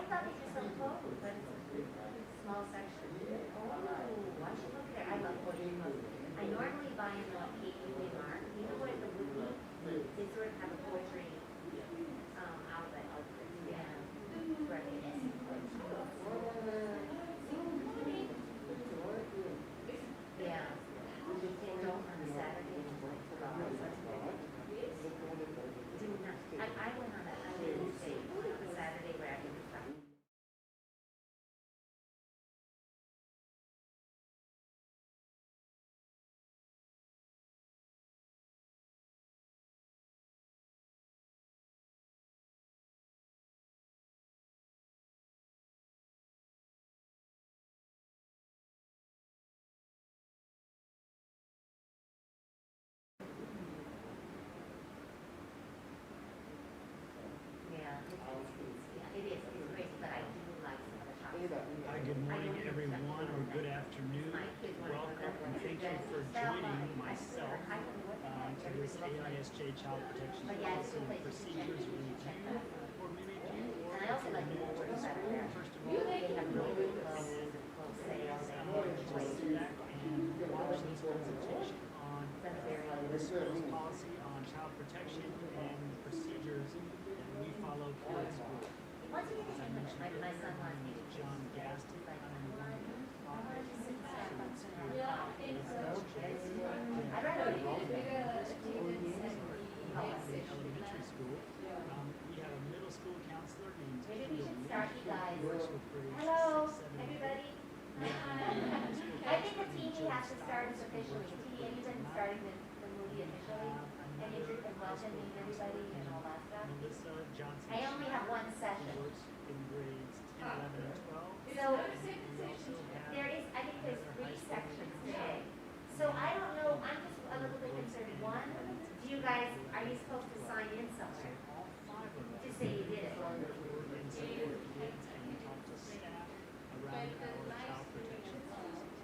thought they just don't close, but it's a small section. Oh, I should look there. I love Woodley. I normally buy in the KU Mark. You know what, the Woodley, they sort of have a poetry outlet. Yeah. Right. Yeah. They don't on Saturday. I went on a Wednesday, on a Saturday where I didn't stop. It is, it's great, but I do like some of the shops. Hi, good morning everyone, or good afternoon. Welcome and thank you for joining myself to this AISJ Child Protection Policy and Procedures review for many of you or if you're new to the school. First of all, sit back and watch this presentation on the school's policy on child protection and procedures that we follow here at school. As I mentioned earlier, my name is John Gaston. I'm one of the officers here at AISJ. Elementary school. We have a middle school counselor named Maybe we should start, you guys. Hello, everybody. I think the TV has to start officially. TV, have you been starting the movie officially? And you've been welcoming everybody and all that stuff? Melissa Johnson. I only have one session. Works in grades 10, 11, and 12. So there is, I think there's 3 sections today. So I don't know, I'm just a little bit concerned. One, do you guys, are you supposed to sign in somewhere? All 5 of us. Just say you did it. And support kids and talk to staff around our child protection policies.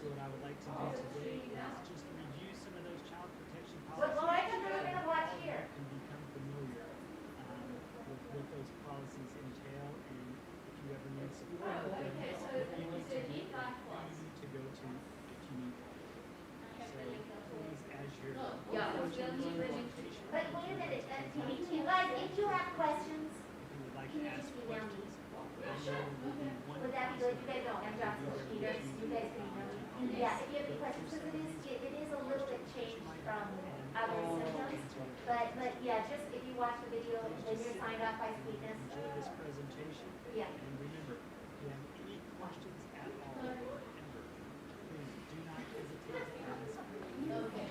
So what I would like to do today is just review some of those child protection policies. Well, I thought we were going to watch here. And become familiar with what those policies entail, and if you ever need support with them, you need to go to if you need help. So please, as you're approaching this presentation, But wait a minute, you guys, if you have questions, if you would like to you ask just email me. questions, Would that be good? You guys don't have jobs for leaders. You guys can email me. Yeah, if you have any questions, because it is a little bit changed from other systems. But yeah, just if you watch the video, when you're signed off by Sweetness. enjoy this presentation. Yeah. And remember, if you have any questions at all, ever, please do not hesitate to ask. Okay.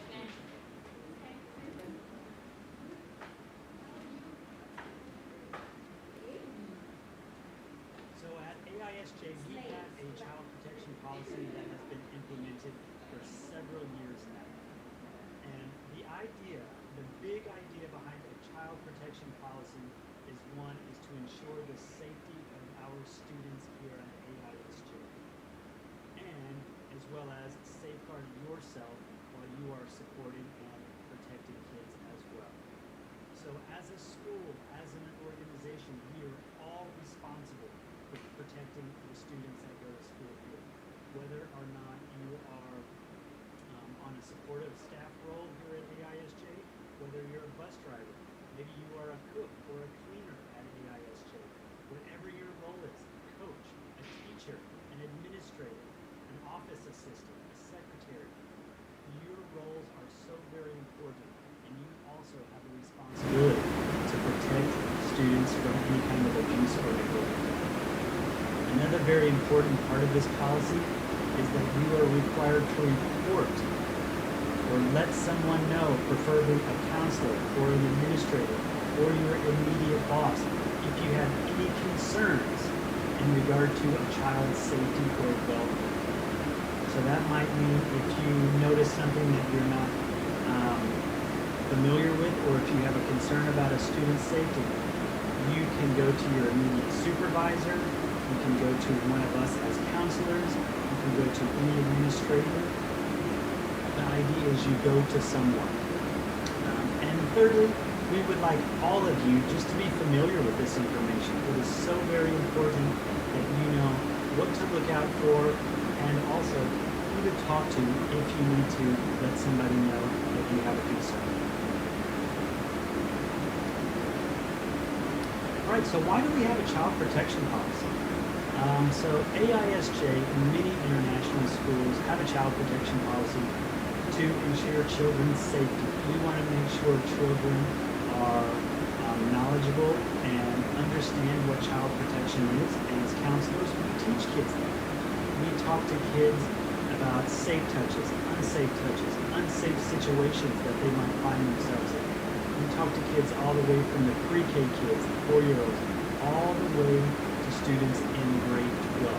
So at AISJ, we have a child protection policy that has been implemented for several years now. And the idea, the big idea behind a child protection policy is to ensure the safety of our students here at AISJ. And as well as safeguard yourself while you are supporting and protecting kids as well. So as a school, as an organization, we are all responsible for protecting the students that go to school here. Whether or not you are on a supportive staff role here at AISJ, whether you're a bus driver, maybe you are a cook or a cleaner at AISJ, whatever your role is, a coach, a teacher, an administrator, an office assistant, a secretary, your roles are so very important, and you also have a responsibility to protect students from any kind of abuse or neglect. Another very important part of this policy is that you are required to report or let someone know, preferably a counselor or an administrator or your immediate boss, if you have any concerns in regard to a child's safety or welfare. So that might mean if you notice something that you're not familiar with, or if you have a concern about a student's safety, you can go to your immediate supervisor, you can go to one of us as counselors, you can go to any administrator. The idea is you go to someone. And thirdly, we would like all of you just to be familiar with this information. It is so very important to look out for, and also who to talk to if you need to let somebody know that you have a concern. All right, so why do we have a child protection policy? So AISJ and many international schools have a child protection policy to ensure children's safety. We want to make sure children are knowledgeable and understand what child protection is, and as counselors, we teach kids that. We talk to kids about safe touches, unsafe situations that they might find themselves in. We talk to kids all the way from the pre-K kids, the 4-year-olds, all the way to students in grade 12.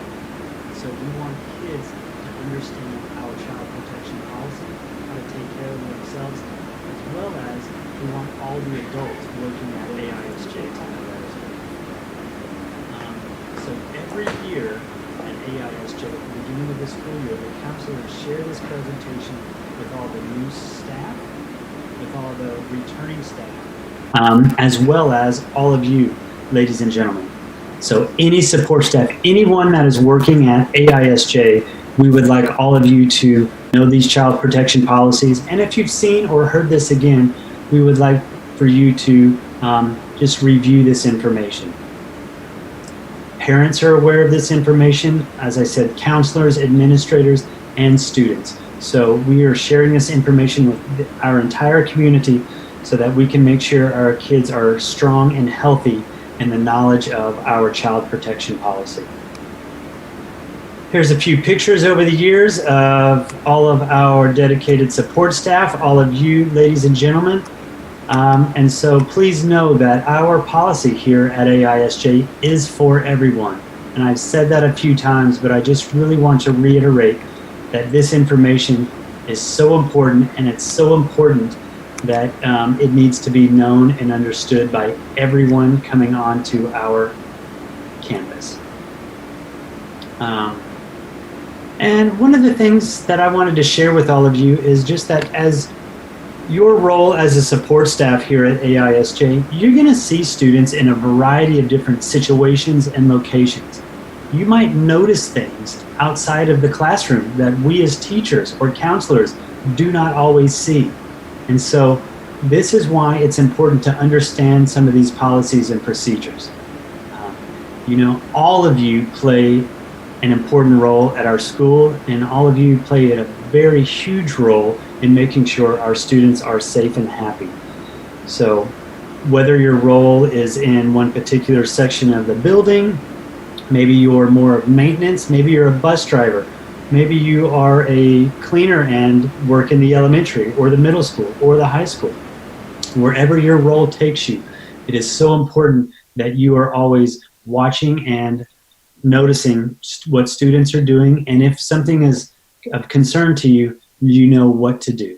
So we want kids to understand our child protection policy, how to take care of themselves, as well as we want all the adults working at AISJ to know that as well. So every year at AISJ, at the beginning of the school year, the counselors share this presentation with all the new staff, with all the returning staff, as well as all of you, ladies and gentlemen. So any support staff, anyone that is working at AISJ, we would like all of you to know these child protection policies. And if you've seen or heard this again, we would like for you to just review this information. Parents are aware of this information, as I said, counselors, administrators, and students. So we are sharing this information with our entire community so that we can make sure our kids are strong and healthy in the knowledge of our child protection policy. Here's a few pictures over the years of all of our dedicated support staff, all of you ladies and gentlemen. And so please know that our policy here at AISJ is for everyone. And I've said that a few times, but I just really want to reiterate that this information is so important, and it's so important that it needs to be known and understood by everyone coming onto our campus. And one of the things that I wanted to share with all of you is just that as your role as a support staff here at AISJ, you're going to see students in a variety of different situations and locations. You might notice things outside of the classroom that we as teachers or counselors do not always see. And so this is why it's important to understand some of these policies and procedures. You know, all of you play an important role at our school, and all of you play a very huge role in making sure our students are safe and happy. So whether your role is in one particular section of the building, maybe you're more of maintenance, maybe you're a bus driver, maybe you are a cleaner and work in the elementary or the middle school or the high school. Wherever your role takes you, it is so important that you are always watching and noticing what students are doing, and if something is of concern to you, you know what to do.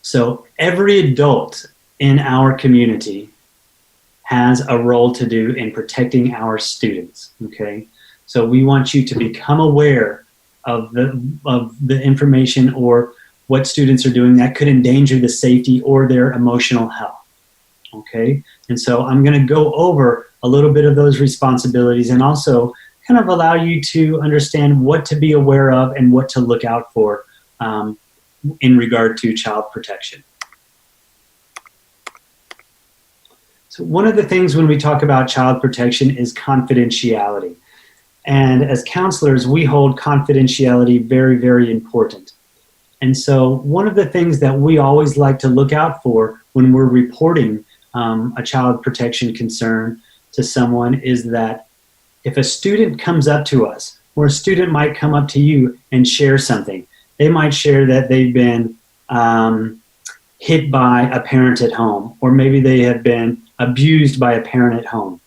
So every adult in our community has a role to do in protecting our students, okay? So we want you to become aware of the information or what students are doing that could endanger the safety or their emotional health, okay? And so I'm gonna go over a little bit of those responsibilities and also kind of allow you to understand what to be aware of and what to look out for in regard to child protection. So one of the things when we talk about child protection is confidentiality. And as counselors, we hold confidentiality very, very important. And so one of the things that we always like to look out for when we're reporting a child protection concern to someone is that if a student comes up to us, or a student might come up to you and share something, they might share that they've been hit by a parent at home, or maybe they have been abused by a parent at home.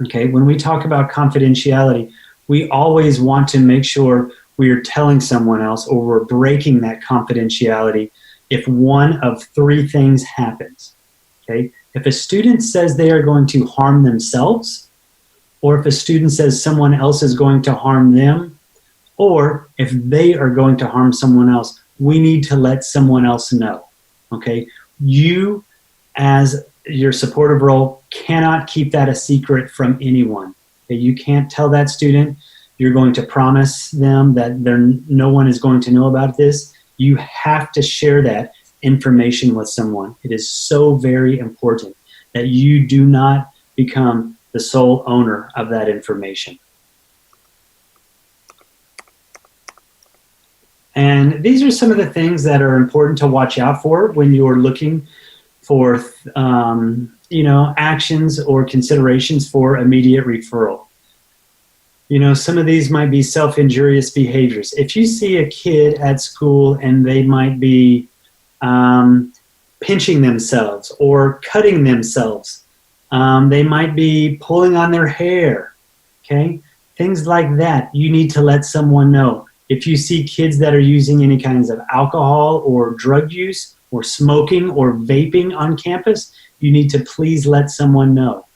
Okay, when we talk about confidentiality, we always want to make sure we are telling someone else or we're breaking that confidentiality if one of three things happens. Okay, if a student says they are going to harm themselves, or if a student says someone else is going to harm them, or if they are going to harm someone else, we need to let someone else know, okay? You, as your supportive role, cannot keep that a secret from anyone, Okay, you can't tell that student you're going to promise them that no one is going to know about this. You have to share that information with someone. It is so very important that you do not become the sole owner of that information. And these are some of the things that are important to watch out for when you're looking for you know, actions or considerations for immediate referral. You know, some of these might be self-injurious behaviors. If you see a kid at school and they might be pinching themselves or cutting themselves, they might be pulling on their hair, okay? Things like that, you need to let someone know. If you see kids that are using any kinds of alcohol or drug use or smoking or vaping on campus, you need to please let someone know.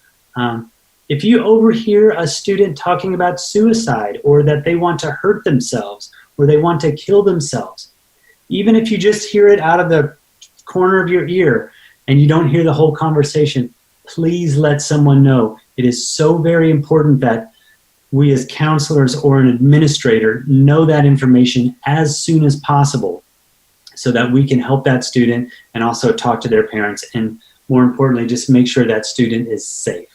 If you overhear a student talking about suicide or that they want to hurt themselves or they want to kill themselves, even if you just hear it out of the corner of your ear and you don't hear the whole conversation, please let someone know. It is so very important that we as counselors or an administrator know that information as soon as possible so that we can help that student and also talk to their parents, and more importantly, just make sure that student is safe.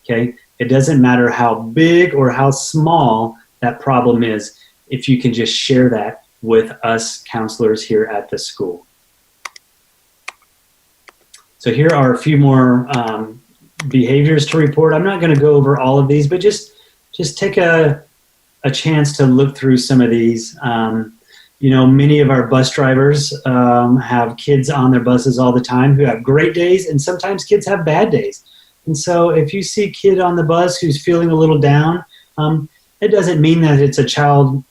Okay? It doesn't matter how big or how small that problem is if you can just share that with us counselors here at the school. So here are a few more behaviors to report. I'm not going to go over all of these, but just take a chance to look through some of these. You know, many of our bus drivers have kids on their buses all the time who have great days, and sometimes kids have bad days. And so if you see a kid on the bus who's feeling a little down, it doesn't mean that it's a child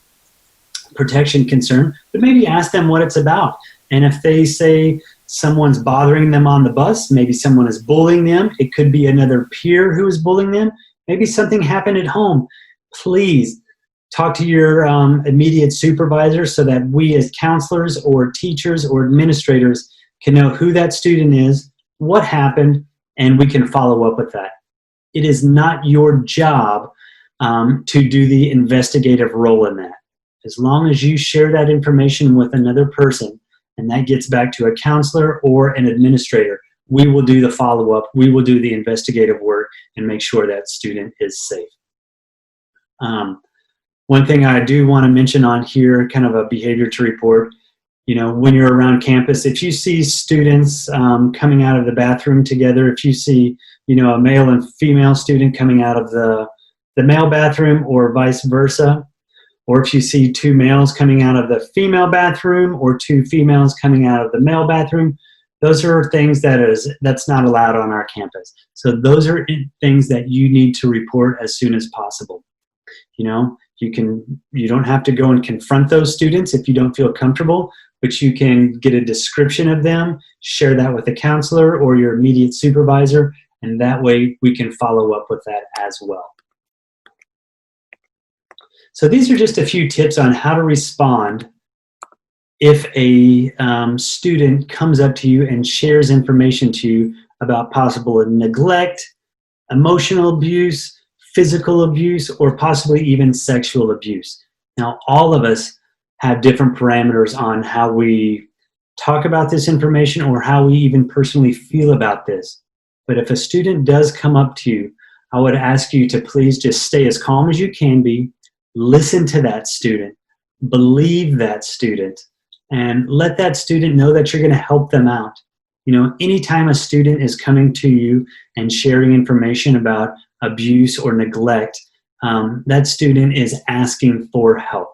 protection concern, but maybe ask them what it's about. And if they say someone's bothering them on the bus, maybe someone is bullying them, it could be another peer who is bullying them, maybe something happened at home, please talk to your immediate supervisor so that we as counselors or teachers or administrators can know who that student is, what happened, and we can follow up with that. It is not your job to do the investigative role in that. As long as you share that information with another person and that gets back to a counselor or an administrator, we will do the follow-up, we will do the investigative work and make sure that student is safe. One thing I do want to mention on here, kind of a behavior to report, you know, when you're around campus, if you see students coming out of the bathroom together, if you see, you know, a male and female student coming out of the male bathroom or vice versa, or if you see two males coming out of the female bathroom or two females coming out of the male bathroom, those are things that's not allowed on our campus. So those are things that you need to report as soon as possible. You know, you don't have to go and confront those students if you don't feel comfortable, but you can get a description of them, share that with a counselor or your immediate supervisor, and that way we can follow up with that as well. So these are just a few tips on how to respond if a student comes up to you and shares information to you about possible neglect, emotional abuse, physical abuse, or possibly even sexual abuse. Now, all of us have different parameters on how we talk about this information or how we even personally feel about this. But if a student does come up to you, I would ask you to please just stay as calm as you can be, listen to that student, believe that student, and let that student know that you're going to help them out. You know, anytime a student is coming to you and sharing information about abuse or neglect, that student is asking for help.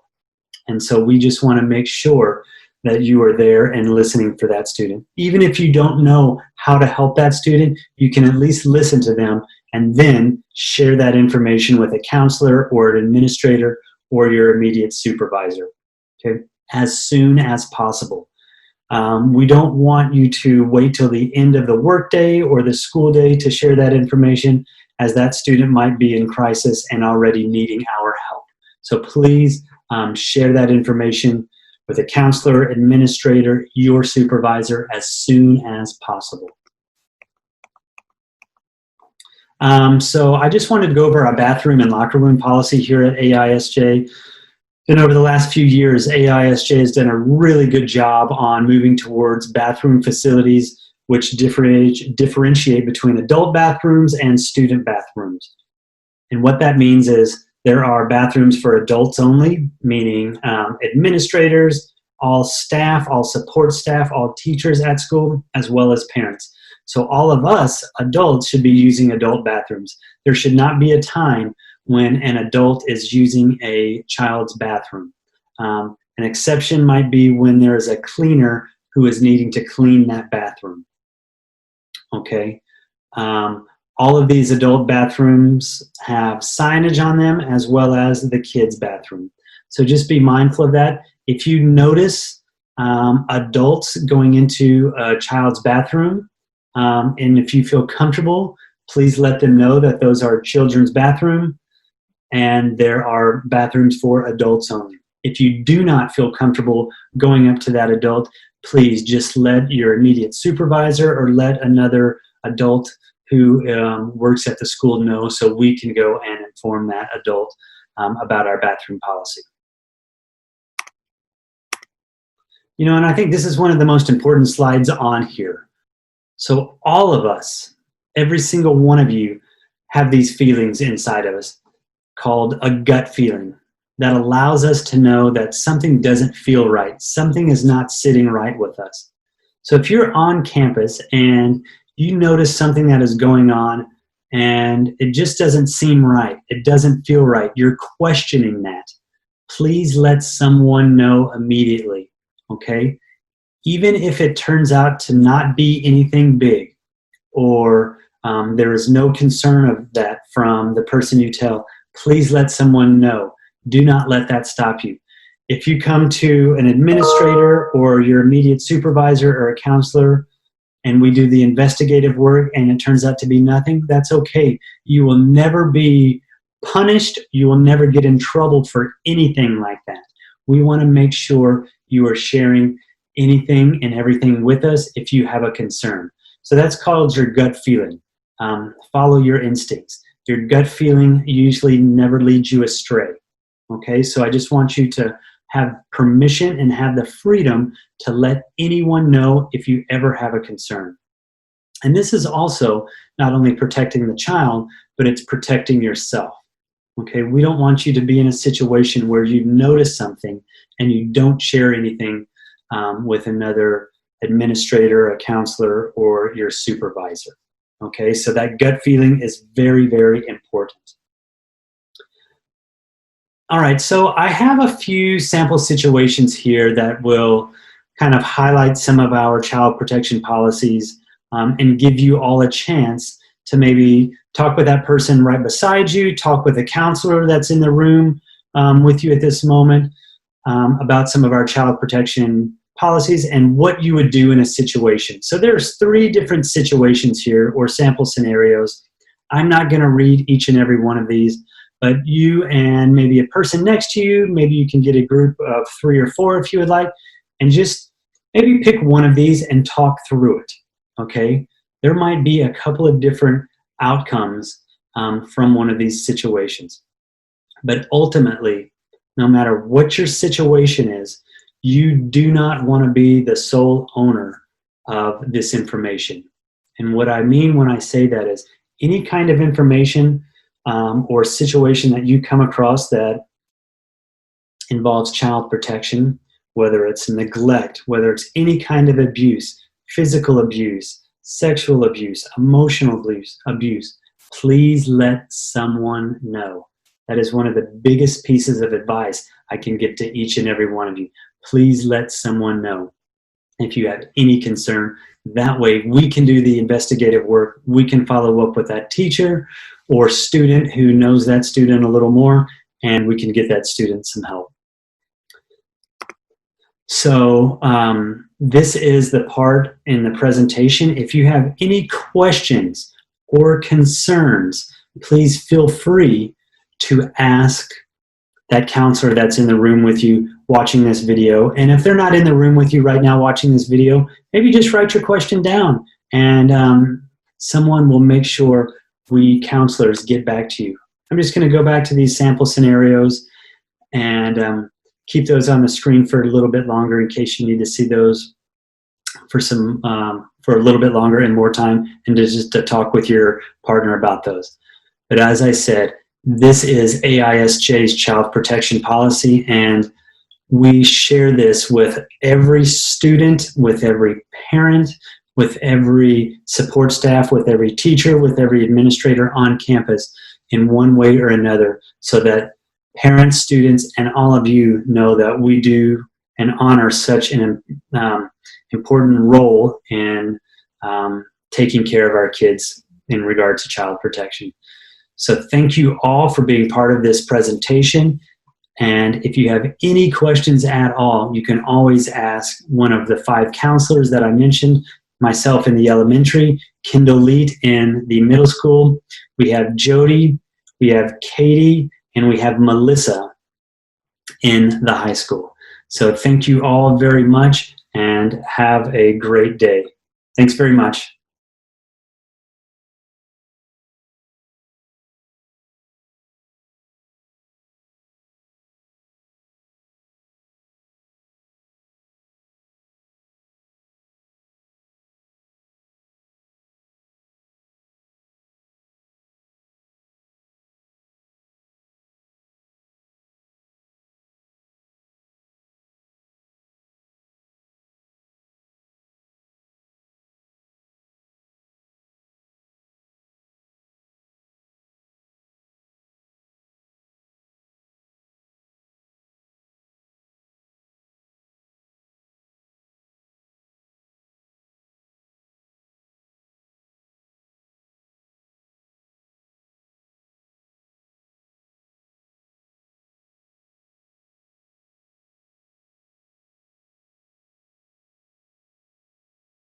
And so we just want to make sure that you are there and listening for that student. Even if you don't know how to help that student, you can at least listen to them and then share that information with a counselor or an administrator or your immediate supervisor, okay, as soon as possible. We don't want you to wait till the end of the workday or the school day to share that information, as that student might be in crisis and already needing our help. So please share that information with a counselor, administrator, your supervisor as soon as possible. So I just wanted to go over our bathroom and locker room policy here at AISJ. And over the last few years, AISJ has done a really good job on moving towards bathroom facilities which differentiate between adult bathrooms and student bathrooms. And what that means is there are bathrooms for adults only, meaning administrators, all staff, all support staff, all teachers at school, as well as parents. So all of us adults should be using adult bathrooms. There should not be a time when an adult is using a child's bathroom. An exception might be when there is a cleaner who is needing to clean that bathroom. Okay. All of these adult bathrooms have signage on them as well as the kids' bathroom. So just be mindful of that. If you notice adults going into a child's bathroom, and if you feel comfortable, please let them know that those are children's bathroom and there are bathrooms for adults only. If you do not feel comfortable going up to that adult, please just let your immediate supervisor or let another adult who works at the school know so we can go and inform that adult about our bathroom policy. You know, and I think this is one of the most important slides on here. So all of us, every single one of you, have these feelings inside of us called a gut feeling that allows us to know that something doesn't feel right. Something is not sitting right with us. So if you're on campus and you notice something that is going on and it just doesn't seem right, it doesn't feel right, you're questioning that, please let someone know immediately, okay? Even if it turns out to not be anything big or there is no concern of that from the person you tell, please let someone know. Do not let that stop you. If you come to an administrator or your immediate supervisor or a counselor and we do the investigative work and it turns out to be nothing, that's okay. You will never be punished. You will never get in trouble for anything like that. We want to make sure you are sharing anything and everything with us if you have a concern. So that's called your gut feeling. Follow your instincts. Your gut feeling usually never leads you astray. Okay, so I just want you to have permission and have the freedom to let anyone know if you ever have a concern. And this is also not only protecting the child, but it's protecting yourself. Okay, we don't want you to be in a situation where you notice something and you don't share anything with another administrator, a counselor, or your supervisor. Okay, so that gut feeling is very, very important. All right, so I have a few sample situations here that will kind of highlight some of our child protection policies and give you all a chance to maybe talk with that person right beside you, talk with a counselor that's in the room with you at this moment about some of our child protection policies and what you would do in a situation. So there's 3 different situations here or sample scenarios. I'm not going to read each and every one of these, but you and maybe a person next to you, maybe you can get a group of 3 or 4 if you would like, and just maybe pick one of these and talk through it, okay? There might be a couple of different outcomes from one of these situations. But ultimately, no matter what your situation is, you do not want to be the sole owner of this information. And what I mean when I say that is any kind of information or situation that you come across that involves child protection, whether it's neglect, whether it's any kind of abuse, physical abuse, sexual abuse, emotional abuse, please let someone know. That is one of the biggest pieces of advice I can give to each and every one of you. Please let someone know if you have any concern. That way we can do the investigative work. We can follow up with that teacher or student who knows that student a little more, and we can get that student some help. So this is the part in the presentation. If you have any questions or concerns, please feel free to ask that counselor that's in the room with you watching this video. And if they're not in the room with you right now watching this video, maybe just write your question down and someone will make sure we counselors get back to you. I'm just going to go back to these sample scenarios and keep those on the screen for a little bit longer in case you need to see those for for a little bit longer and more time, and just to talk with your partner about those. But as I said, this is AISJ's child protection policy, and we share this with every student, with every parent, with every support staff, with every teacher, with every administrator on campus in one way or another, so that parents, students, and all of you know that we do and honor such an important role in taking care of our kids in regard to child protection. So thank you all for being part of this presentation. And if you have any questions at all, you can always ask one of the 5 counselors that I mentioned, myself in the elementary, Kendall Leet in the middle school. We have Jody, we have Katie, and we have Melissa in the high school. So thank you all very much and have a great day. Thanks very much.